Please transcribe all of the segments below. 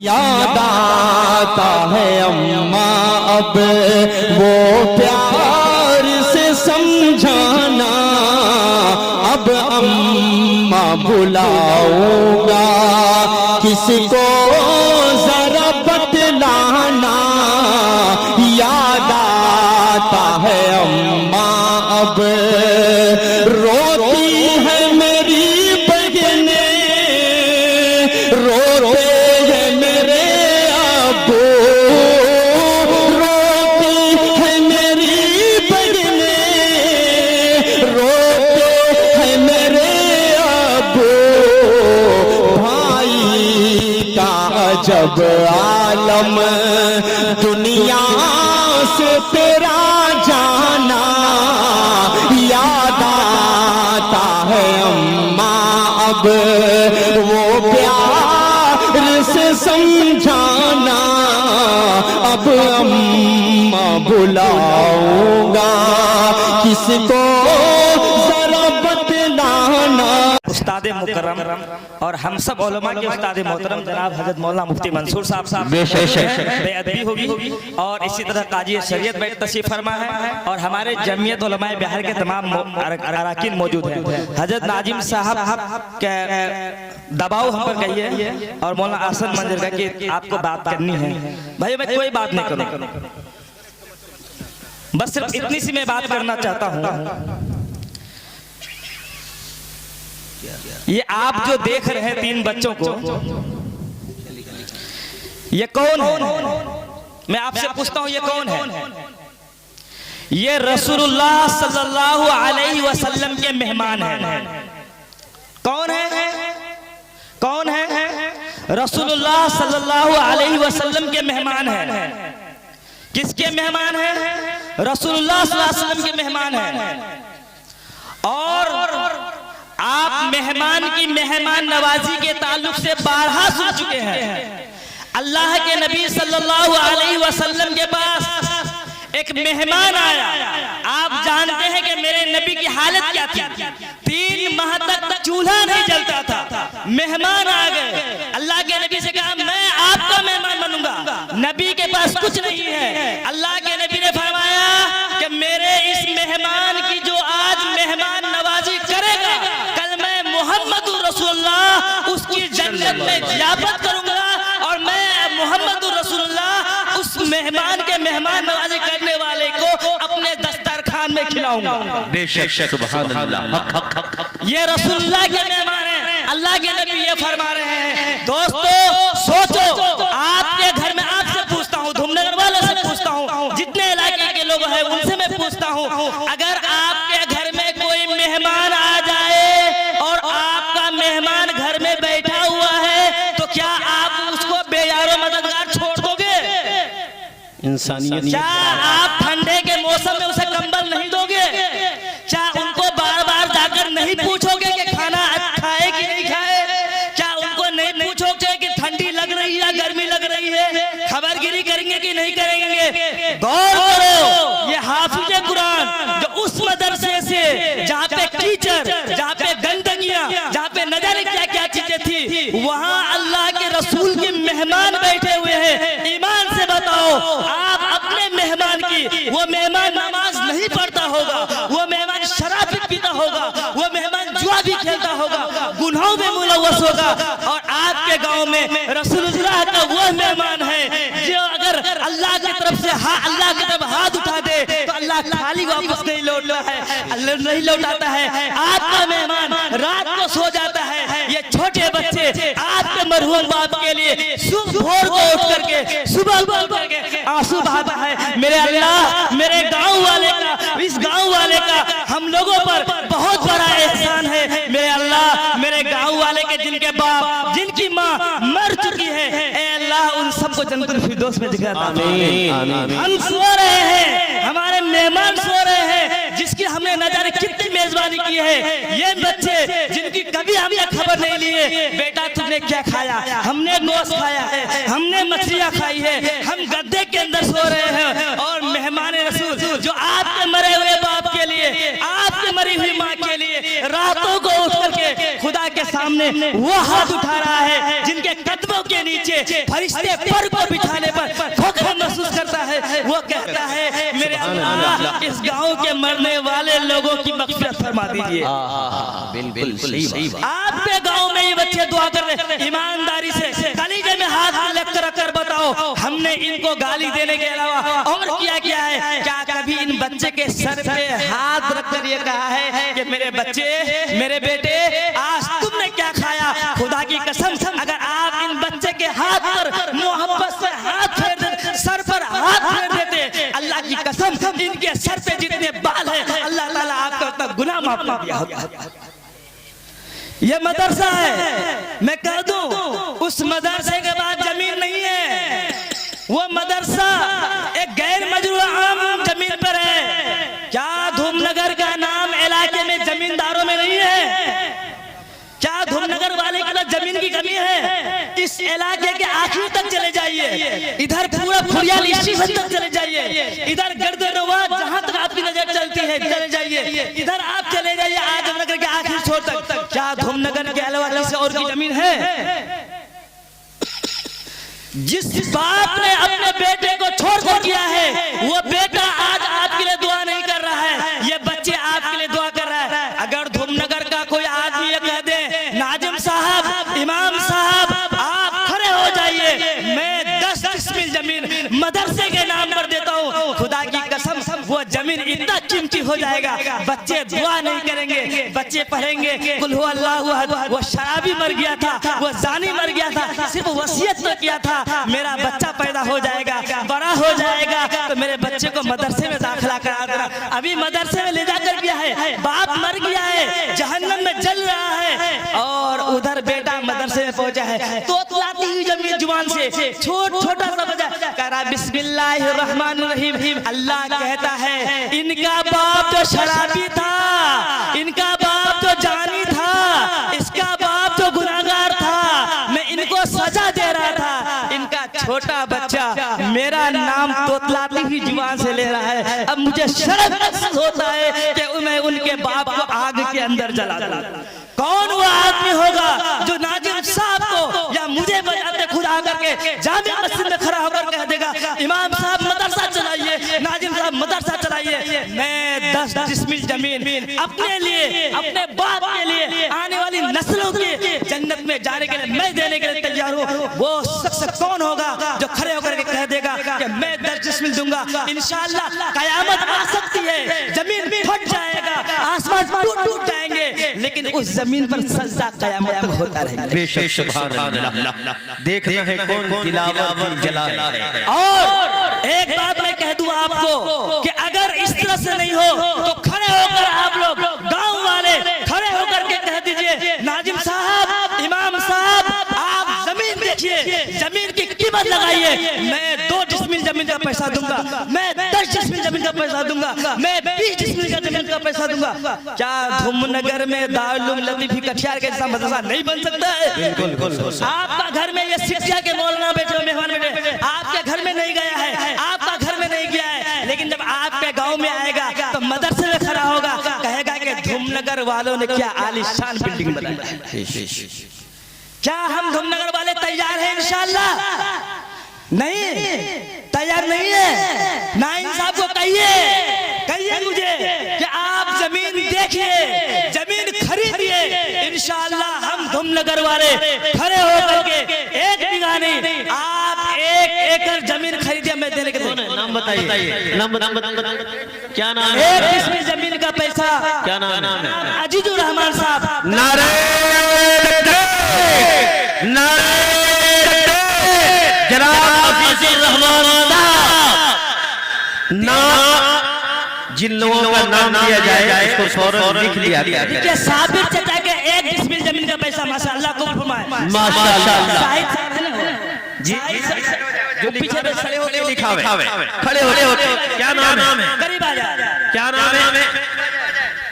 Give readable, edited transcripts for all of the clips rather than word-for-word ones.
याद आता है अम्मा अब वो प्यार से समझाना, अब अम्मा बुलाऊंगा किसको जरा बतलाना। याद आता है अम्मा अब रोती है मेरी बहने, रोते हैं मेरे अब्बू, रोती है मेरी बहने, रोते हैं मेरे अब्बू। भाई का अजब आलम दुनिया से तेरा जाना। याद आता है अम्मा अब वो प्यार से समझाना, अब अम्मा बुलाऊंगा किसको जरा बतलाना। उस्ताद मुकर्रम और हम सब उलमा के उस्ताद मोहतरम जनाब हजरत मौलाना मुफ्ती मंसूर साहब बेअदबी होगी और इसी तरह काजी शरीयत बैठ तशरीफ फरमा है और हमारे जमीयत उलमा बिहार के तमाम अरकान मौजूद हैं। हजरत नाजिम साहब के दबाव हम पर कहिए और मौलाना आसन मंजर का कि आपको बात करनी है। भाई मैं कोई बात नहीं करूँ, बस सिर्फ इतनी सी मैं बात करना चाहता हूँ। ये आप जो देख रहे हैं तीन बच्चों को, ये कौन है? मैं आपसे पूछता हूं ये कौन है? ये रसूलुल्लाह सल्लल्लाहु अलैहि वसल्लम के मेहमान हैं। कौन है? कौन है? रसूलुल्लाह सल्लल्लाहु अलैहि वसल्लम के मेहमान हैं। किसके मेहमान हैं? रसूलुल्लाह सल्लल्लाहु अलैहि वसल्लम के मेहमान हैं। और आप मेहमान की मेहमान नवाजी के ताल्लुक से बारहा सुन चुके हैं। अल्लाह के नबी सल्लल्लाहु अलैहि वसल्लम के पास एक मेहमान आया। आप जानते हैं कि मेरे नबी की हालत क्या थी? 3 माह तक चूल्हा नहीं जलता था। मेहमान आ गए, अल्लाह के नबी से कहा मैं आपका मेहमान बनूंगा। नबी के पास कुछ नहीं है। अल्लाह के नबी ने फरमाया कि मेरे इस मेहमान की जो आज मेहमान नवाजी करेगा, मोहम्मदुर रसूलुल्लाह उसकी जन्नत में ज़ियाफत करूंगा और मैं मोहम्मदुर रसूलुल्लाह उस मेहमान के मेहमान नवाजी करने वाले को अपने दस्तरखान में खिलाऊंगा। बेशक सुभान अल्लाह। ये रसूलुल्लाह के मेहमान हैं। अल्लाह के नबी ये फरमा रहे हैं। दोस्तों सोचो, आपके घर में आपसे पूछता हूँ, धूमनगर वाले से पूछता हूँ, जितने इलाके के लोग हैं उनसे मैं पूछता हूँ, अगर आपके घर में कोई मेहमान आ जाए और आपका मेहमान घर में बैठा हुआ है तो क्या आप उसको बेयारो मददगार छोड़ दोगे? इंसानियत। क्या आप ठंडे के मौसम में उसे कंबल नहीं दोगे? क्या उनको बार बार जाकर नहीं पूछोगे कि खाना खाए कि नहीं खाए? क्या उनको नहीं पूछोगे कि ठंडी लग रही है या गर्मी लग रही है? खबरगिरी करेंगे कि नहीं करेंगे? गौर करो, ये हाफिज कुरान जो उस मदरसे से जहाँ पे कीचड़, जहाँ पे गंदगियाँ, जहाँ पे न जाने क्या क्या चीजें थी, वहाँ अल्लाह के रसूल के मेहमान बैठे हुए हैं। ईमान से बताओ, आप अपने मेहमान की, वो मेहमान नमाज नहीं पढ़ता होगा, वो मेहमान शराब भी पीता होगा, वो मेहमान जुआ भी खेलता होगा, गुनाहों में मुलव्वस होगा, और आपके गांव में रसूलुल्लाह का वो मेहमान है जो अगर अल्लाह की तरफ से अल्लाह की तरफ हाथ उठा दे तो अल्लाह खाली वापस नहीं लौटता है, अल्लाह नहीं लौटाता है। आपका मेहमान रात को सो जाता है। ये छोटे बच्चे आपके मरहूम बाप के लिए सुबह भोर को उठ करके सुबह बोल करके आंसू बहाता है। मेरे अल्लाह, मेरे गांव वाले का, इस गांव वाले का हम लोगों पर बहुत बड़ा एहसान है। मेरे अल्लाह, मेरे गांव वाले के जिनके बाप, जिनकी माँ मर चुकी है, ए अल्लाह उन सबको जन्नतुल फिरदौस में जगह अता फरमा। हम सो रहे हैं, हमारे मेहमान सो रहे हैं, जिसकी हमने न जाने कितनी मेजबानी की है। ये बच्चे जिनकी कभी हमने खबर नहीं ली है, बेटा तुमने क्या खाया? हमने गोश्त खाया है, हमने मछलियाँ खाई है, हम गद्दे के अंदर सो रहे हैं। और मेहमान रसूल जो आपके मरे हुए बाप के लिए, आपके मरी हुई माँ के लिए रातों को उठ करके खुदा के सामने वो हाथ उठा रहा है जिनके कदमों के नीचे फरिश्ते पर को बिठाने पर फख्र महसूस करता है। वो कहता है मेरे अल्लाह इस गांव के मरने वाले लोगों की मग़फ़िरत फरमा दीजिए। बिल्कुल सही बात। आपके गांव में ये बच्चे दुआ कर रहे, ईमानदारी से कलीजे में हाथ रख कर बताओ हमने इनको गाली देने के अलावा और क्या किया है? क्या कभी इन बच्चे के सर पे हाथ रखकर ये कहा है कि मेरे बच्चे, मेरे बेटे, आज तुमने क्या खाया? खुदा की कसम अगर आप इन बच्चे के हाथ पर मोहब्बत से हाथ फेर देते, सर पर हाथ फेर देते, अल्लाह की कसम इनके सर पे जितने बाल है अल्लाह ताला आपका उतना गुनाह माफ कर दिया होता। ये मदरसा है, मैं कह दूं उस मदरसे के बाद जमीन नहीं है। वो मदरसा एक गैर मजरूह आम जमीन पर है। क्या धूमनगर का नाम इलाके में जमींदारों में नहीं है? क्या धूमनगर वाले के पास जमीन की कमी है? इस इलाके के आखिर तक चले जाइए, इधर पूरा खुरियाल स्टेशन तक चले जाइए, इधर गर्दनवाज जहां तक आपकी नजर चलती है चले जाइए, इधर आप चले जाइए आजमनगर के आखिरी छोर तक। क्या धूमनगर के अलावा किसी और की जमीन है? जिस बाप ने अपने बेटे को छोड़ कर किया है वो बेटा आज आपके लिए दुआ नहीं कर रहा है, ये बच्चे आपके लिए दुआ कर रहा है। अगर धूमनगर का कोई आदमी ये कह दे नाजिम साहब, इमाम साहब आप खड़े हो जाइए, मैं 10 डिसमिल जमीन मदरसे के नाम पर देता हूँ, खुदा की कसम वो जमीन इतना कीमती हो जाएगा, बच्चे दुआ नहीं करेंगे, बच्चे पढ़ेंगे कुल हु अल्लाहु अहद। वो शराबी मर गया था, वो जानी मर गया था, सिर्फ वसीयत तो किया था मेरा बच्चा पैदा हो जाएगा, बड़ा हो जाएगा तो मेरे बच्चे को मदरसे में दाखिला करा देना। अभी मदरसे में ले जाकर गया है, बाप मर गया है, जहन्नम में जल रहा है और उधर बेटा मदरसे में पहुंचा है। तो लाती जमीन जुबान से छोटा सा बजा कह रहा बिस्मिल्लाहिर्रहमानिर्रहीम। अल्लाह कहता है इनका बाप जो शराबी था, इनका बाप जो जानी था, इसका बाप जो गुनाहगार था, मैं इनको सजा दे रहा था, इनका छोटा बच्चा मेरा नाम तोतलाती ही जुबान से ले रहा है। अब मुझे शर्म महसूस होता है कि मैं उनके बाप को आग के अंदर जला दूं। कौन वो आदमी होगा जो नाजिम साहब को या मुझे बजाते खुद आकर के जामिया मस्जिद में खड़ा होकर कह देगा इमाम साहब मदरसा चलाइए, नाजिम साहब मदरसा चलाइए। मैं 10 डिसमिल जमीन अपने लिए, अपने बाप के लिए, आने वाली नस्लों के जन्नत में जाने के लिए मैं देने के लिए तैयार हूँ। वो शख्स कौन होगा जो खड़े होकर के कह देगा कि मैं 10 डिसमिल दूंगा? इंशाअल्लाह कयामत आ सकती है, जमीन फट जाएगा, आसमान टूट जाएंगे, लेकिन उस जमीन पर सजदा कयामत तक होता रहेगा। बेशक सुभान अल्लाह, देखना है कौन दिलावर जलाल है। और एक बात मैं कह दूं आपको कि अगर इस तरह से नहीं हो तो खड़े होकर आप लोग गांव वाले खड़े होकर के कह दीजिए नाजिम साहब, इमाम साहब आप जमीन देखिए, जमीन की कीमत लगाइए। मैं 2 डिसमिल जमीन का पैसा दूंगा, मैं 10 डिसमिल जमीन का पैसा दूंगा, मैं 20 डिसमिल का जमीन का पैसा दूंगा। क्या धूमनगर में दारुल लतीफी कटिहार के जैसा मदरसा नहीं बन सकता है? बिल्कुल। आपका घर में ये शिक्षा के मौलाना बेटे, मेहमान बेटे आपके घर में नहीं गया है, आपका घर में नहीं गया है, लेकिन जब आपके गांव में आएगा तो मदरसे में खड़ा होगा, कहेगा कि धूमनगर वालों ने क्या आलीशान बिल्डिंग बनाई है। क्या हम धूमनगर वाले तैयार हैं? इंशाअल्लाह नहीं, तैयार नहीं है। नाइन साहब को कहिए मुझे कि आप जमीन देखिए, जमीन खरीदिए, इंशाअल्लाह हम धूमनगर वाले खड़े होकर के 1 बीघा नहीं, आप 1 एकड़ जमीन खरीदिए, मैं देने के लिए। नाम बताइए, नाम क्या नाम है? 1 डिसमिल जमीन का पैसा क्या नाम है? अजीजुर रहमान साहब। नारे ना जिन लोगों का नाम लिया जाए उसको फौरन लिख लिया गया। साबिर चाचा के 1 डिसमिल जमीन का पैसा माशाअल्लाह को फरमाए, माशाअल्लाह जी, जो पीछे खड़े होके लिखावे, खड़े होते क्या नाम है? करीब आ जा, क्या नाम है?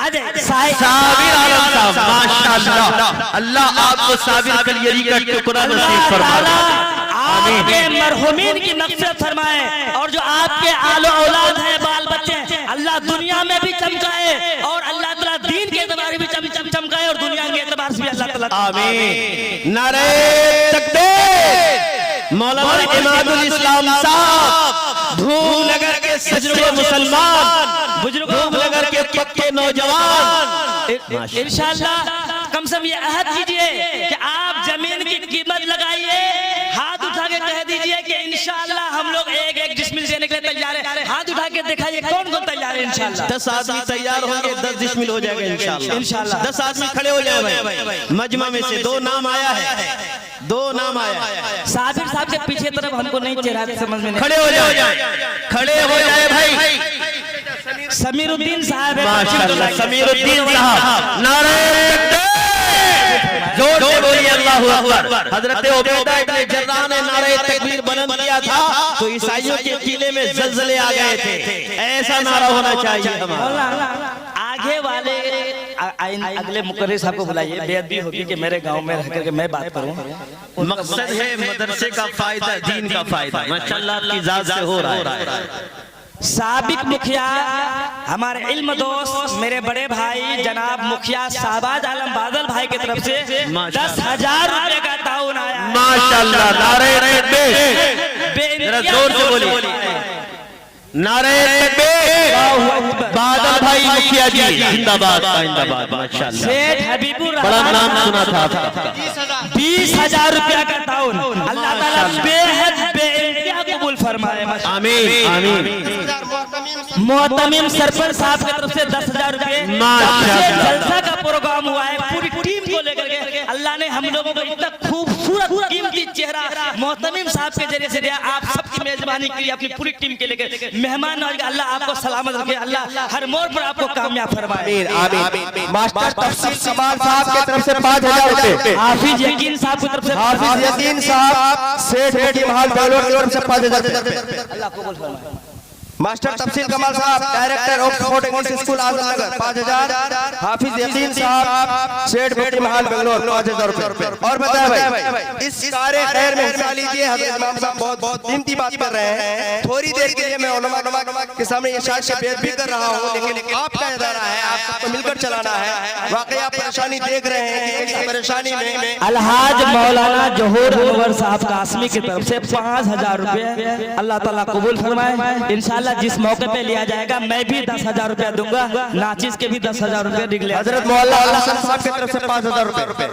साबिर आलम साहब, माशाअल्लाह, अल्लाह आपको साबिर कलियरी का टुकड़ा नसीब फरमाए, आपके मरहुमीन की मग़फ़िरत फरमाए, और जो आपके आलो औलाद है, बाल बच्चे, अल्लाह दुनिया में भी चमकाए और अल्लाह ताला दीन के एतबार भी चमकाए और दुनिया के एतबार से भी अल्लाह ताला। आमीन। नारे तकबीर। मौलाना इमादुल इस्लाम साहब धूमनगर के सच्चे मुसलमान, धूमनगर के पक्के नौजवान, इंशाअल्लाह कम से कम ये अहद कीजिए कि आप जमीन की कीमत लगाइए, हाथ उठा के कह दीजिए कि इंशाअल्लाह हम लोग एक डिस्मिल देने के लिए तैयार है। हाथ उठा के दिखाइए कौन कौन तैयार है। इंशाअल्लाह 10 आदमी तैयार होंगे, 10 डिस्मिल हो जाएगा इंशाअल्लाह। इंशाअल्लाह 10 आदमी खड़े हो जाए भाई। मजमा में से 2 नाम आया है, 2 नाम आया है। साबिर साहब के पीछे तरफ हमको नहीं चेहरा समझ में नहीं। खड़े हो जाए, खड़े हो जाए भाई। समीरुद्दीन साहब है। माशाअल्लाह समीरुद्दीन साहब। नारे तकबीर। जोर से बोलिए अल्लाहू अकबर। हजरत उबैदा इब्न जर्राह ने नारे तकबीर बुलंद किया था तो ईसाइयों के किले में ज़लज़ले आ गए थे। ऐसा नारा होना चाहिए हमारा। आगे वाले अगले मुकर्रिर साहब को बुलाइए, बेअदबी होगी कि मेरे गांव में रह करके मैं बात करूं। मकसद है मदरसे का फायदा, दीन का फायदा माशाअल्लाह की जात से हो रहा है। साबिक मुखिया हमारे इल्म दोस्त मेरे बड़े भाई जनाब मुखिया शाहबाज आलम बादल भाई की तरफ से 10,000 रुपए का ताउन आया। माशाअल्लाह। नारे तकबीर। जरा जोर से बोलिए। नारे तकबीर। बादल भाई मुखिया जी जिंदाबाद जिंदाबाद। माशाअल्लाह। सेठ हबीबुर बड़ा रहमान नाम सुना था आपका। 20,000 रुपया का ताउन अल्लाह ताला बेहद बेइंतहा कबूल फरमाए। आमीन आमीन। मोहतमीम सरपंच साहब की तरफ से 10,000 रुपए। माशाअल्लाह। जलसा का प्रोग्राम हुआ है, पूरी टीम को लेकर के अल्लाह ने हम लोगों को इतना खूबसूरत कीमती चेहरा मोहतमीम साहब के जरिए से दिया। आप सबकी मेजबानी की अपनी पूरी टीम के लेकर मेहमान नवाजी। अल्लाह आपको सलामत रखे, अल्लाह हर मोड़ पर आपको कामयाब फरमाए। आमीन। मास्टर तफसील कमाल साहब की तरफ से 5,000 रुपए। हाफिज यकीन साहब की तरफ से हाफिज यकीन साहब सेठ रेडी महल बेंगलोर की तरफ से 5,000 रुपए। अल्लाह कबूल फरमाए। मास्टर तफसील कमाल साहब director Oxford English school Azamnagar 5,000। हाफिज यकीन साहब सेठ रेडी महल बेंगलोर 5,000 रुपए। और बताए भाई इस कार्य खैर में हिस्सा लीजिए। हजरत इमाम साहब बहुत कीमती बात कर रहे हैं। थोड़ी देर के लिए मैं उलमा के सामने ये शायद से बेइज्जती कर रहा हूँ, लेकिन आपका इदारा है, आप सबको मिलकर चलाना है। वाकई आप परेशानी देख रहे हैं कि इस परेशानी में अलहाज मौलाना जहूर अनवर साहब कासमी की तरफ से 5,000 रुपए अल्लाह ताला कबूल फरमाए। इंशाअल्लाह जिस मौके पे लिया जाएगा मैं भी 10,000 रुपया दूंगा, नाचिस के भी 10,000 रुपया निकले। हजरत मौला साहब की तरफ से 5,000 रुपए।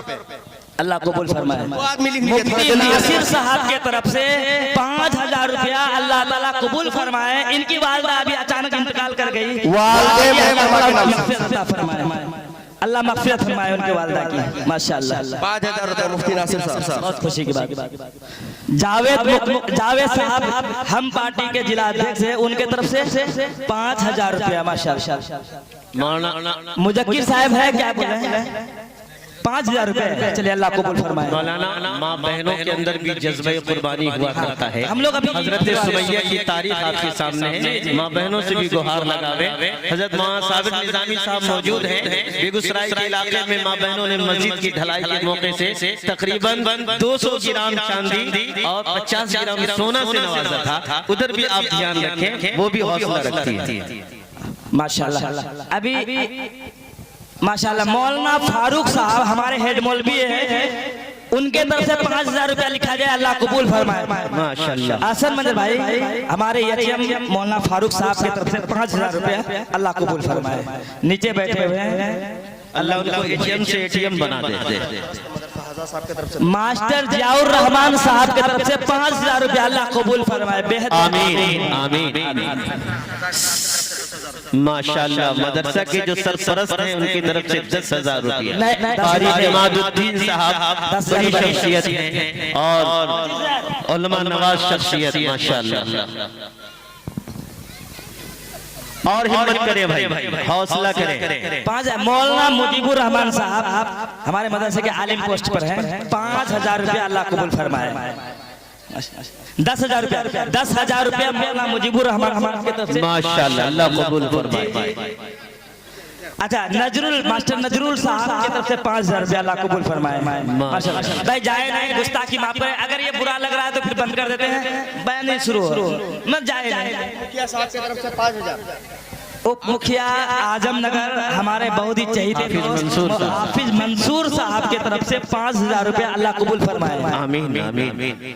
अल्लाह कबूल फरमाए। मुफ्ती मुफ्ती नासिर साहब के तरफ से 5,000 रुपया अल्लाह ताला कबूल फरमाए। इनकी वालिदा अभी अचानक इंतकाल कर गई, अल्लाह मग़फ़िरत फरमाए उनके वालिदा की। माशाअल्लाह 5,000 रुपए मुफ्ती नासिर साहब। बहुत खुशी की बात। जावेद साहब हम पार्टी के जिला अध्यक्ष हैं, उनके तरफ से 5,000 रुपया। माशाअल्लाह। मुजक्किर साहब है क्या बोले हैं 5,000 रुपए। चलिए अल्लाह कबूल फरमाए। मौलाना माँ बहनों के अंदर भी जज्बे कुर्बानी हुआ करता है। हम लोग अभी हजरत सुमैया की तारीख आपके सामने है। माँ बहनों से भी गुहार लगावे। हजरत मौलाना साबिर निजामी साहब मौजूद हैं। बेगूसराय के इलाके में माँ बहनों ने मस्जिद की ढलाई के मौके से तकरीबन 200 ग्राम चांदी और 50 ग्राम सोना से नवाजा था। उधर भी आप ध्यान रखें, वो भी हौसला रखती है। माशाअल्लाह। अभी माशाअल्लाह मौलाना फारूक साहब हमारे हेड मौलवी है, उनके तरफ से 5,000 रुपया लिखा गया। अल्लाह कबूल फरमाए। माशाअल्लाह। आसन मंजर भाई हमारे यतीम मौलाना फारूक साहब की तरफ से 5,000 रुपया अल्लाह कबूल फरमाए। नीचे बैठे हुए हैं, अल्लाह उनको एटीएम से एटीएम बना दे। मास्टर जियाउर रहमान साहब की तरफ से 5,000 रुपया अल्लाह कबूल फरमाए। बेहद आमीन आमीन। माशाअल्लाह। मदरसा के जो सरपरस्त हैं उनकी तरफ से 10,000 रुपया। कारी इमादुद्दीन साहब बड़ी शख्सियत हैं और उलमा नवाज शख्सियत माशाअल्लाह। और हिम्मत करें भाई, हौसला करें। 5 मौलाना मुजीबुर रहमान साहब हमारे मदरसे के आलिम पोस्ट पर हैं। 5,000 रुपया अल्लाह कबूल फरमाए। 10,000 रुपया 10,000 रुपया मौलाना मुजीबुर रहमान हमारे की तरफ से माशाअल्लाह अल्लाह कबूल फरमाए। अच्छा मास्टर नजरुल साहब की तरफ से 5,000 रुपया अल्लाह कबूल फरमाए। माशाअल्लाह। भाई जाए नहीं, गुस्ताखी माफ करें। अगर ये बुरा लग रहा है तो फिर बंद कर देते हैं, बयान नहीं शुरू हो। मत जाए नहीं। मुखिया साहब की तरफ से 5,000। उप मुखिया आजमनगर हमारे बहुत ही चहेते हाफिज मंसूर साहब के तरफ से 5,000 रुपया अल्लाह कबूल फरमाए। आमीन आमीन।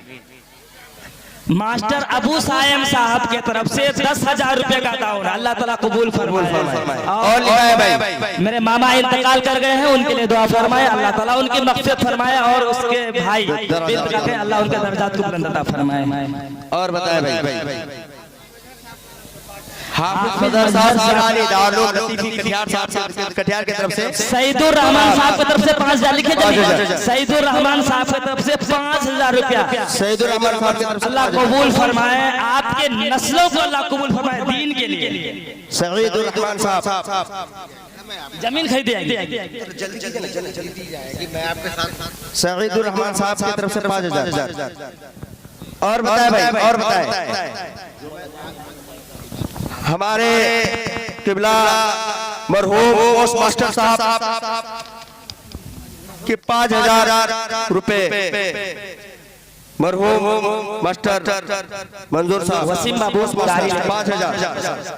मास्टर अबू सायम साहब के तरफ से 10,000 रुपए का ताउन अल्लाह ताला कबूल फरमाए। और लिखा है भाई मेरे मामा इंतकाल कर गए हैं, उनके लिए दुआ फरमाए, अल्लाह ताला उनकी मग़फ़िरत फरमाए और उसके भाई अल्लाह उनके दर्जात को बुलंद अता फरमाए। और बताए भाई हाफिज सदर साहब शिरानी दारुल लतीफी कटिहार साहब कटिहार की तरफ से सईदुर रहमान साहब की तरफ से 5,000 लिखे जाइए। सईदुर रहमान साहब की तरफ से 5,000 रुपया सईदुर रहमान साहब की तरफ से अल्लाह कबूल फरमाए, आपके नस्लों को अल्लाह कबूल फरमाए दीन के लिए। सईदुर रहमान साहब जमीन खरीदे सईदुर रहमान साहब की तरफ से 5,000। और बताए भाई और बताए हमारे किबला मरहूम पोस्ट मास्टर साहब के 5,000 रुपए मरहूम मास्टर मंजूर साहब वसीम बाबू 5,000।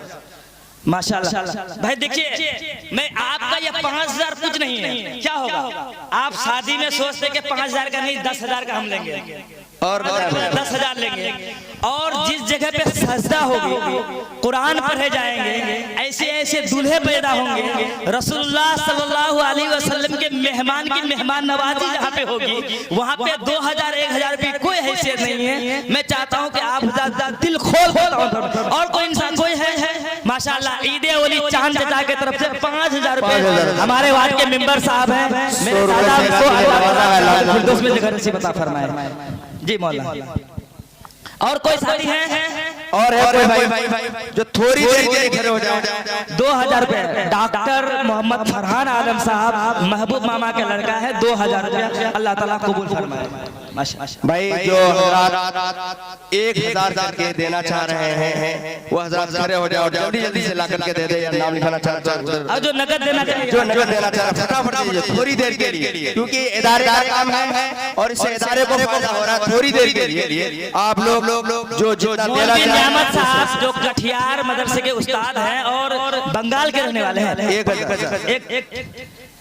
माशाल्लाह। भाई देखिए मैं आपका ये 5,000 कुछ नहीं है, क्या होगा आप शादी में सोचते कि 5,000 का नहीं 10,000 का हम लेंगे और 10,000 लेंगे और जिस जगह पे सजदा होगी कुरान पढ़े जाएंगे, ऐसे ऐसे दूल्हे पैदा होंगे, रसूलुल्लाह सल्लल्लाहु अलैहि वसल्लम के मेहमान की मेहमान नवाजी जहाँ पे होगी वहाँ पे 2,000 1,000 की कोई हैसियत नहीं है। मैं चाहता हूँ कि आप दिल खोल और कोई इंसान कोई है माशाल्लाह ईदे ओली चांद चचा के तरफ से 5,000 रुपए हमारे वार्ड के मेंबर साहब हैं, मेरे दादा को बता फरमाए जी मौला। और कोई साथी है और है कोई भाई जो थोड़ी देर के लिए खड़े हो जाए 2,000 रुपए डॉक्टर मोहम्मद फरहान आलम साहब महबूब मामा का लड़का है 2,000 रुपया अल्लाह ताला कबूल फरमाए। भाई जो 1,000 के देना चाह रहे हैं वो हज़रात खड़े हो जाओ, जल्दी जल्दी से ला करके दे दे, नाम लिखाना चाहता है और जो नकद देना चाह फटाफट दीजिए थोड़ी देर के लिए, क्योंकि इदारे का काम है और इस इदारे को फायदा हो रहा है। थोड़ी देर के लिए आप लोग जो जितना देना नियामत साहब जो कटिहार मदरसे के उस्ताद हैं और बंगाल के रहने वाले हैं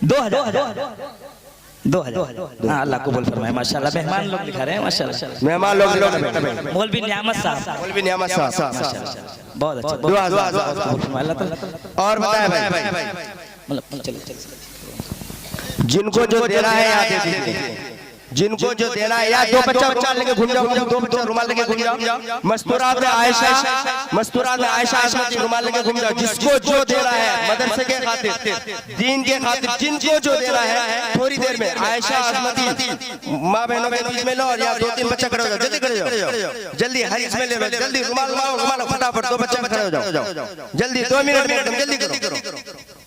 2,000 हाँ अल्लाह कबूल फरमाए माशाल्लाह। मेहमान लोग दिखा रहे हैं माशाल्लाह, मेहमान लोग मौलवी नियामत साहब बहुत अच्छा और बताए भाई जिनको जो देना है याद दे दीजिए, जिनको जो देना है या दो बच्चा लेके घूम जाओ, दो बच्चा रुमाल लेके घूम जाओ, मस्तूरात में आयशा आसमती रुमाल लेके घूम जाओ। जिसको जो देना है मदरसे के खातिर दीन के खातिर जिनको जो देना है थोड़ी देर में आयशा आसमती माँ बहनों के बीच में लो और या 2-3 बच्चा खड़े हो जाओ, जल्दी खड़े हो जाओ, जल्दी हर इसमें ले लो, जल्दी रुमाल फटाफट 2 बच्चा खड़े हो जाओ, जल्दी 2 मिनट में जल्दी करो।